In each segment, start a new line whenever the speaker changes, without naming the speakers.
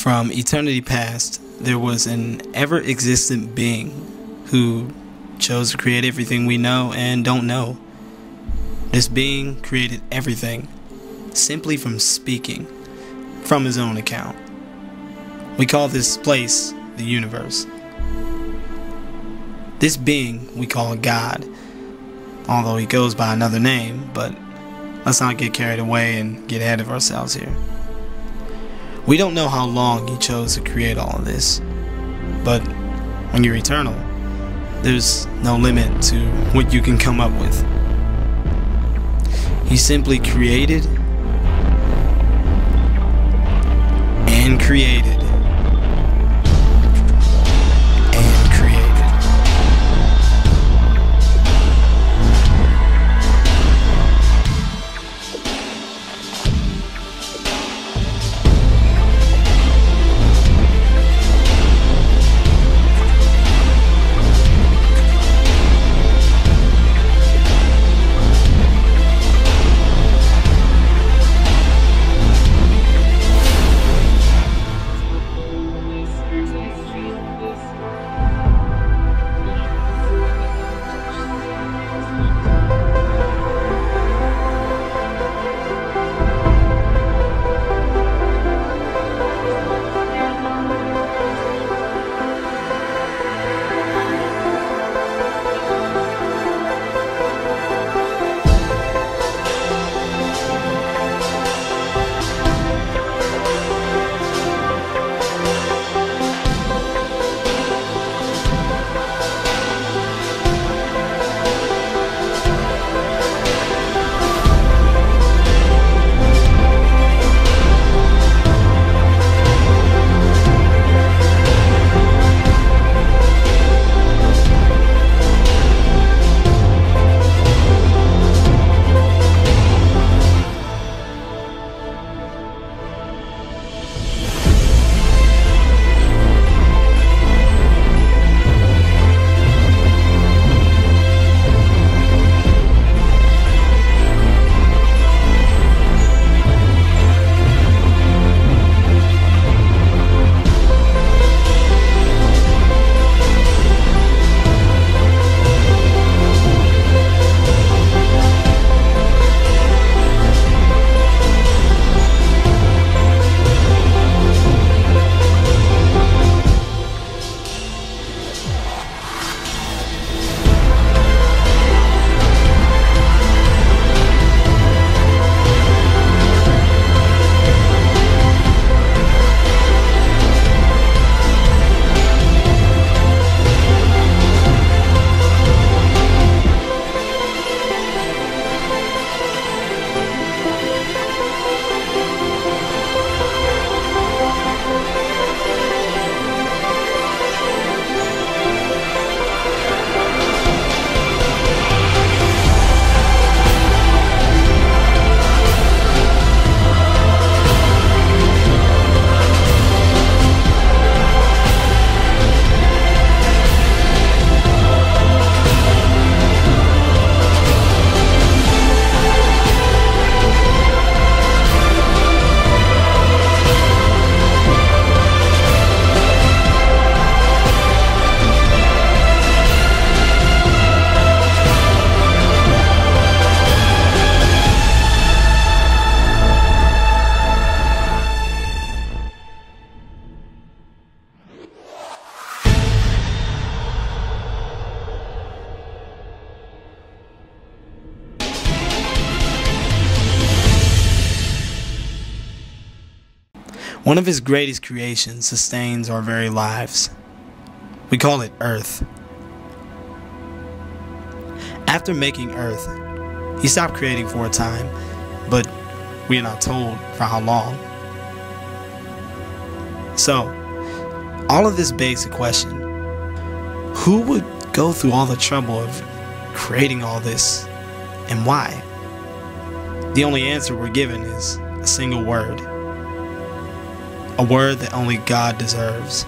From eternity past, there was an ever-existent being who chose to create everything we know and don't know. This being created everything simply from speaking from his own account. We call this place the universe. This being we call God, although he goes by another name, but let's not get carried away and get ahead of ourselves here. We don't know how long he chose to create all of this, but when you're eternal, there's no limit to what you can come up with. He simply created and created and created. One of his greatest creations sustains our very lives. We call it Earth. After making Earth, he stopped creating for a time, but we are not told for how long. So, all of this begs the question, who would go through all the trouble of creating all this, and why? The only answer we're given is a single word. A word that only God deserves.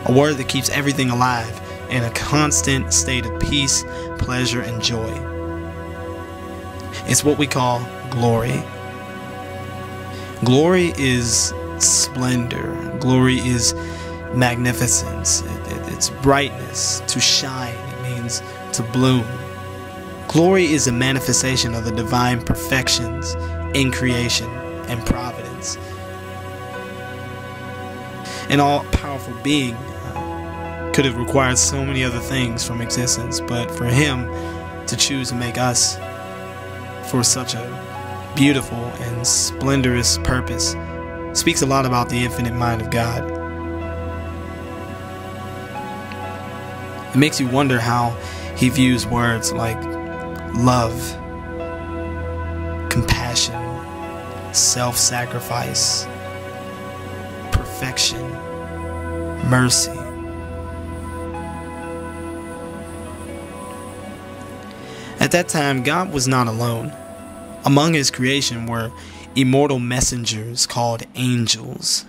A word that keeps everything alive in a constant state of peace, pleasure, and joy. It's what we call glory. Glory is splendor. Glory is magnificence. It's brightness, to shine. It means to bloom. Glory is a manifestation of the divine perfections in creation and providence. An all-powerful being could have required so many other things from existence, but for him to choose to make us for such a beautiful and splendorous purpose speaks a lot about the infinite mind of God. It makes you wonder how he views words like love, compassion, self-sacrifice, perfection, mercy. At that time, God was not alone. Among his creation were immortal messengers called angels,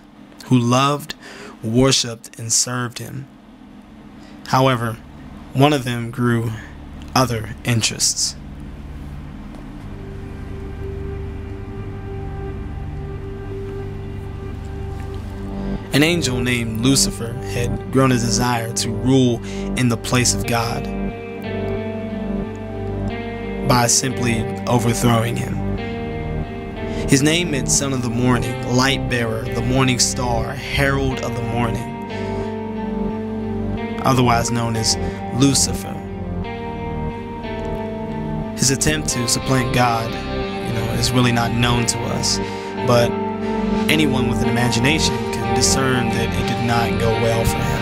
who loved, worshipped, and served him. However, one of them grew other interests. An angel named Lucifer had grown a desire to rule in the place of God by simply overthrowing him. His name meant son of the morning, light bearer, the morning star, herald of the morning, otherwise known as Lucifer. His attempt to supplant God, is really not known to us, but anyone with an imagination can discern that it did not go well for him.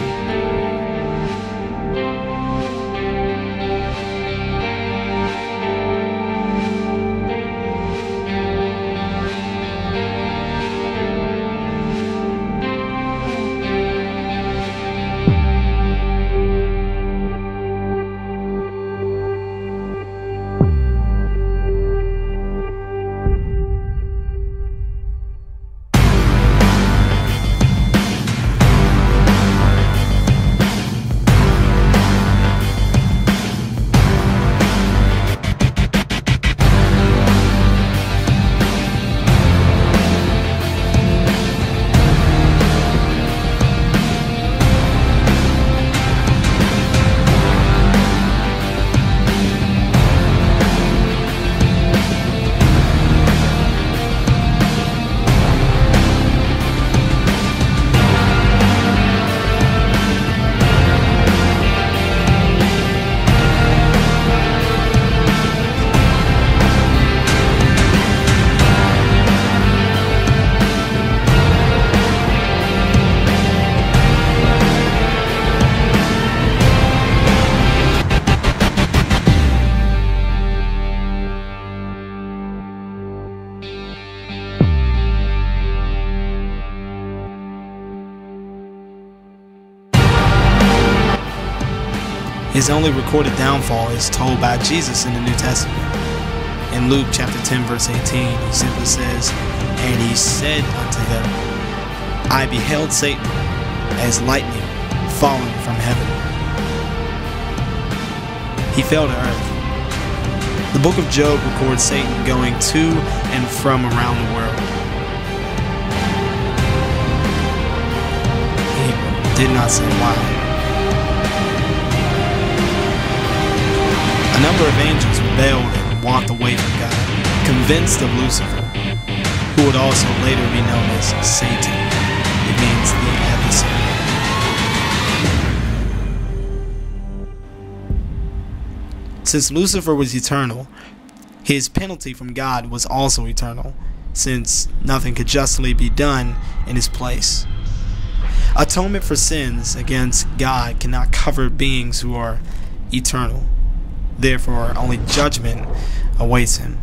His only recorded downfall is told by Jesus in the New Testament. In Luke chapter 10 verse 18, he simply says, "And he said unto them, I beheld Satan as lightning falling from heaven." He fell to earth. The book of Job records Satan going to and from around the world. He did not say why. A number of angels rebelled and walked away from God, convinced of Lucifer, who would also later be known as Satan. It means the adversary. Since Lucifer was eternal, his penalty from God was also eternal, since nothing could justly be done in his place. Atonement for sins against God cannot cover beings who are eternal. Therefore, only judgment awaits him.